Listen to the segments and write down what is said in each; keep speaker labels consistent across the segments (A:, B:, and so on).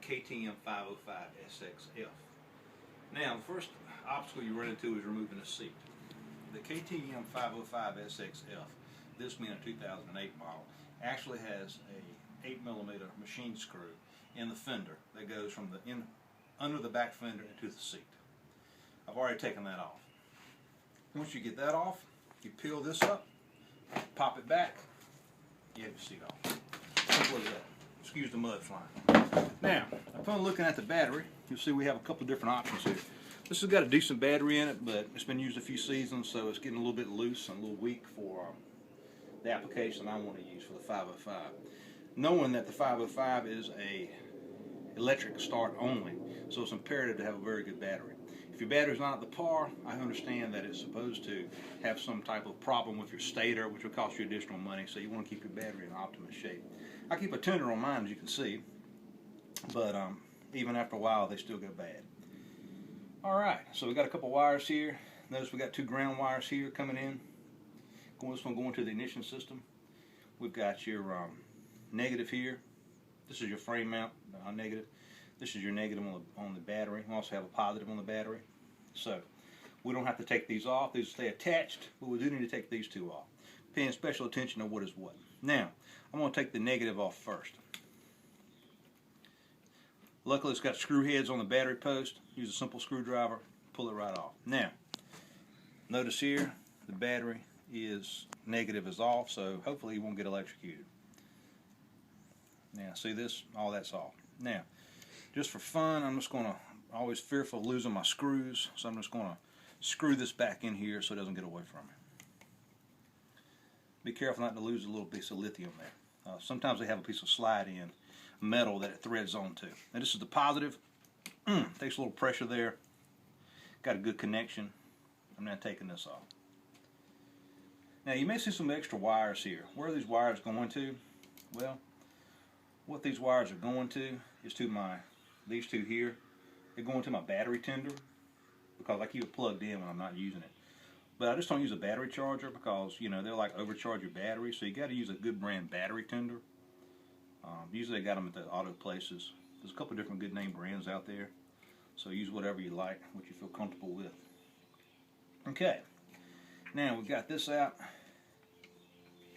A: KTM 505 SXF. Now, the first obstacle you run into is removing the seat. The KTM 505 SXF, this being a 2008 model, actually has a 8mm machine screw in the fender that goes from the under the back fender into the seat. I've already taken that off. Once you get that off, you peel this up, pop it back, you have your seat off. Simple as that. Excuse the mud flying. Now, upon looking at the battery, you'll see we have a couple of different options here. This has got a decent battery in it, but it's been used a few seasons, so it's getting a little bit loose and a little weak for the application I want to use for the 505. Knowing that the 505 is a electric start only, so it's imperative to have a very good battery. If your battery's not at the par, I understand that it's supposed to have some type of problem with your stator, which will cost you additional money, so you want to keep your battery in optimum shape. I keep a tender on mine, as you can see, but even after a while they still go bad. Alright, so we got a couple wires here. Notice we got two ground wires here coming in. This one going to the ignition system. We've got your negative here. This is your frame mount negative. This is your negative on the battery. We also have a positive on the battery. So we don't have to take these off. These stay attached, but we do need to take these two off. Paying special attention to what is what. Now, I'm going to take the negative off first. Luckily, it's got screw heads on the battery post. Use a simple screwdriver, pull it right off. Now, notice here, the battery is negative is off, so hopefully you won't get electrocuted. Now, see this? All that's off. Now, just for fun, I'm just going to, always fearful of losing my screws, so I'm just going to screw this back in here so it doesn't get away from me. Be careful not to lose a little piece of lithium there. Sometimes they have a piece of slide-in metal that it threads onto. Now this is the positive. Takes a little pressure there. Got a good connection. I'm now taking this off. Now you may see some extra wires here. Where are these wires going to? Well, what these wires are going to is to these two here. They're going to my battery tender because I keep it plugged in when I'm not using it. But I just don't use a battery charger because, you know, they'll like overcharge your battery, so you got to use a good brand battery tender. Usually I got them at the auto places. There's a couple of different good name brands out there, so use whatever you like, what you feel comfortable with. Okay, now we've got this out,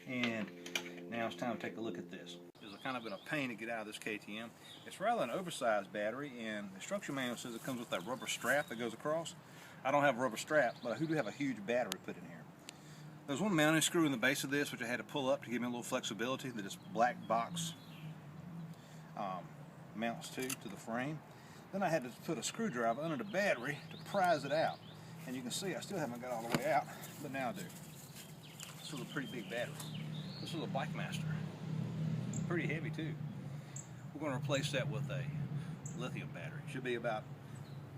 A: and now it's time to take a look at this. It's kind of been a pain to get out of this KTM. It's rather an oversized battery, and the instruction manual says it comes with that rubber strap that goes across. I don't have a rubber strap, but I do have a huge battery put in here. There's one mounting screw in the base of this, which I had to pull up to give me a little flexibility that this black box mounts to the frame. Then I had to put a screwdriver under the battery to prise it out. And you can see I still haven't got all the way out, but now I do. This was a pretty big battery. This was a Bike Master. Pretty heavy too. We're going to replace that with a lithium battery. Should be about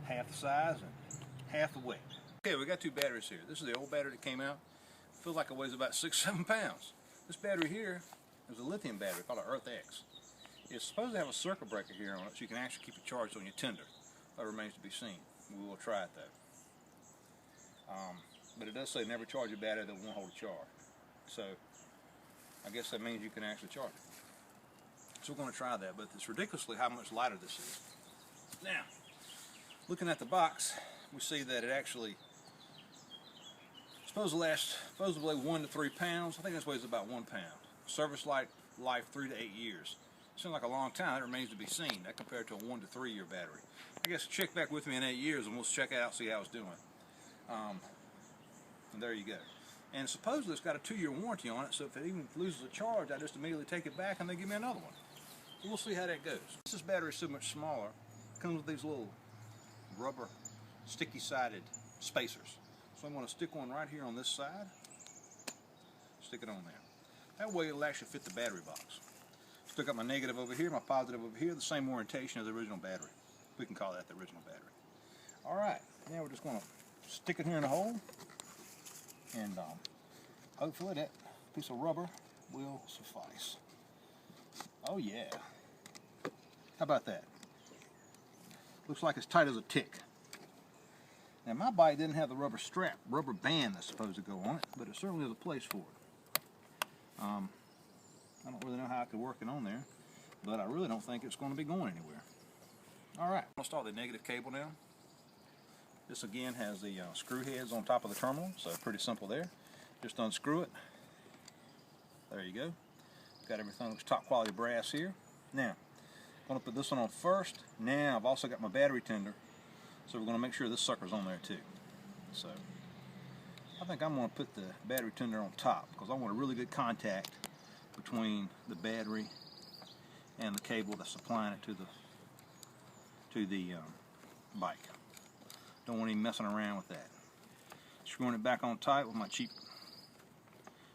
A: half the size and half the weight. Okay, we got two batteries here. This is the old battery that came out. Feels like it weighs about 6-7 pounds. This battery here is a lithium battery called an Earth X. It's supposed to have a circuit breaker here on it so you can actually keep it charged on your tender. That remains to be seen. We will try it though. But it does say never charge a battery that won't hold a charge. So I guess that means you can actually charge it. So we're going to try that, but it's ridiculously how much lighter this is. Now, looking at the box, we see that it actually supposed to weigh 1 to 3 pounds. I think this weighs about 1 pound. Service life 3 to 8 years. Seems like a long time. That remains to be seen. That compared to a 1 to 3 year battery. I guess check back with me in 8 years and we'll check it out, see how it's doing. And there you go. And supposedly it's got a 2-year warranty on it, so if it even loses a charge, I just immediately take it back and they give me another one. So we'll see how that goes. This battery is so much smaller. It comes with these little rubber sticky-sided spacers. So I'm going to stick one right here on this side. Stick it on there. That way it'll actually fit the battery box. Stick up my negative over here, my positive over here, the same orientation as the original battery. We can call that the original battery. Alright, now we're just going to stick it here in the hole, and hopefully that piece of rubber will suffice. Oh yeah. How about that? Looks like it's tight as a tick. Now my bike didn't have the rubber strap, rubber band that's supposed to go on it, but it certainly has a place for it. I don't really know how I could work it on there, but I really don't think it's going to be going anywhere. Alright, I'll start the negative cable now. This again has the screw heads on top of the terminal, so pretty simple there. Just unscrew it. There you go. Got everything, looks top quality brass here. Now, I'm going to put this one on first. Now, I've also got my battery tender, so we're going to make sure this sucker's on there too. So, I think I'm going to put the battery tender on top because I want a really good contact between the battery and the cable that's supplying it to the bike. Don't want any messing around with that. Screwing it back on tight with my cheap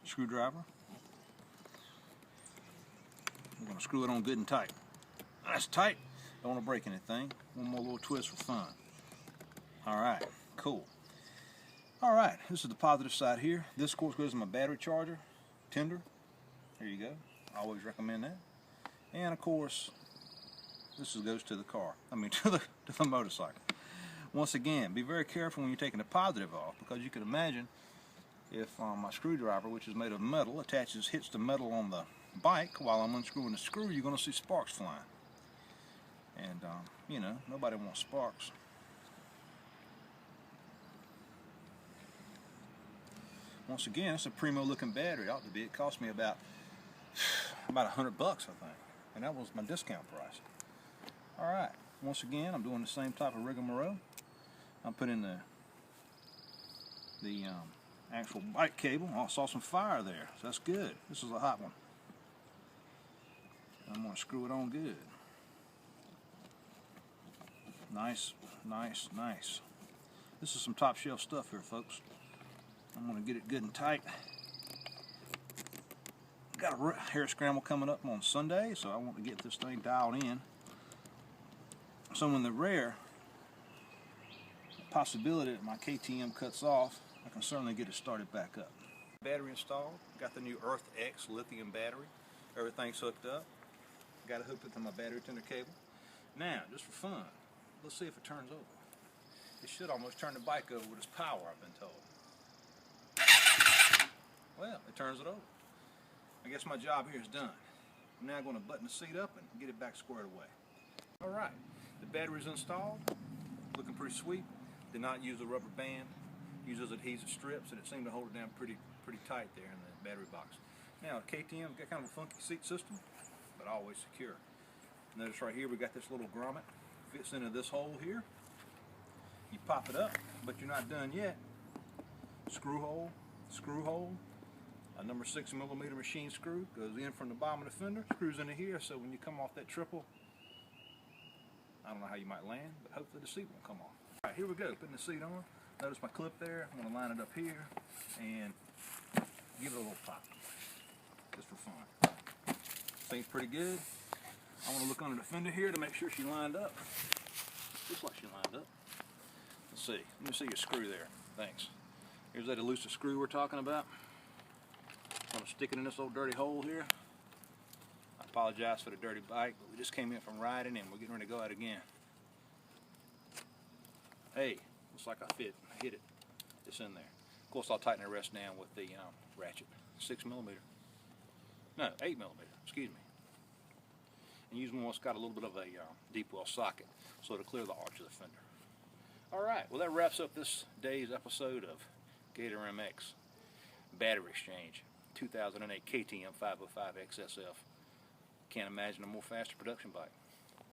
A: screwdriver. We're going to screw it on good and tight. That's tight. Don't want to break anything. One more little twist for fun. Alright, cool. Alright, this is the positive side here. This, of course, goes to my battery charger, tender. There you go. I always recommend that. And, of course, this goes to the car. I mean, to the motorcycle. Once again, be very careful when you're taking the positive off, because you can imagine if my screwdriver, which is made of metal, hits the metal on the bike while I'm unscrewing the screw, you're going to see sparks flying. And, you know, nobody wants sparks. Once again, it's a primo looking battery. It ought to be. It cost me about $100, I think. And that was my discount price. Alright, once again, I'm doing the same type of rigmarole. I'm putting the actual bike cable. Oh, I saw some fire there, so that's good. This is a hot one. I'm going to screw it on good. Nice, nice, nice. This is some top shelf stuff here, folks. I'm going to get it good and tight. Got a hair scramble coming up on Sunday, so I want to get this thing dialed in. So in the rare possibility that my KTM cuts off, I can certainly get it started back up. Battery installed. Got the new Earth X lithium battery. Everything's hooked up. Got it hooked up to my battery tender cable. Now, just for fun, let's see if it turns over. It should almost turn the bike over with its power, I've been told. Well, it turns it over. I guess my job here is done. I'm now going to button the seat up and get it back squared away. Alright, the battery's installed. Looking pretty sweet. Did not use a rubber band. Used those adhesive strips, and it seemed to hold it down pretty tight there in the battery box. Now, KTM's got kind of a funky seat system, but always secure. Notice right here we got this little grommet. Fits into this hole here. You pop it up, but you're not done yet. Screw hole, a number 6mm machine screw goes in from the bottom of the fender, screws into here, so when you come off that triple, I don't know how you might land, but hopefully the seat won't come off. Alright, here we go, putting the seat on. Notice my clip there. I'm going to line it up here and give it a little pop, just for fun. Seems pretty good. I want to look under the fender here to make sure she lined up, just like she lined up. Let's see. Let me see your screw there. Thanks. Here's that elusive screw we're talking about. I'm going to stick it in this old dirty hole here. I apologize for the dirty bike, but we just came in from riding and we're getting ready to go out again. Hey, looks like I hit it. It's in there. Of course, I'll tighten the rest down with the ratchet. 6mm. No, 8mm, excuse me. And use one that's got a little bit of a deep well socket so to clear the arch of the fender. Alright, well that wraps up this day's episode of Gator MX Battery Exchange 2008 KTM 505 XSF. Can't imagine a more faster production bike.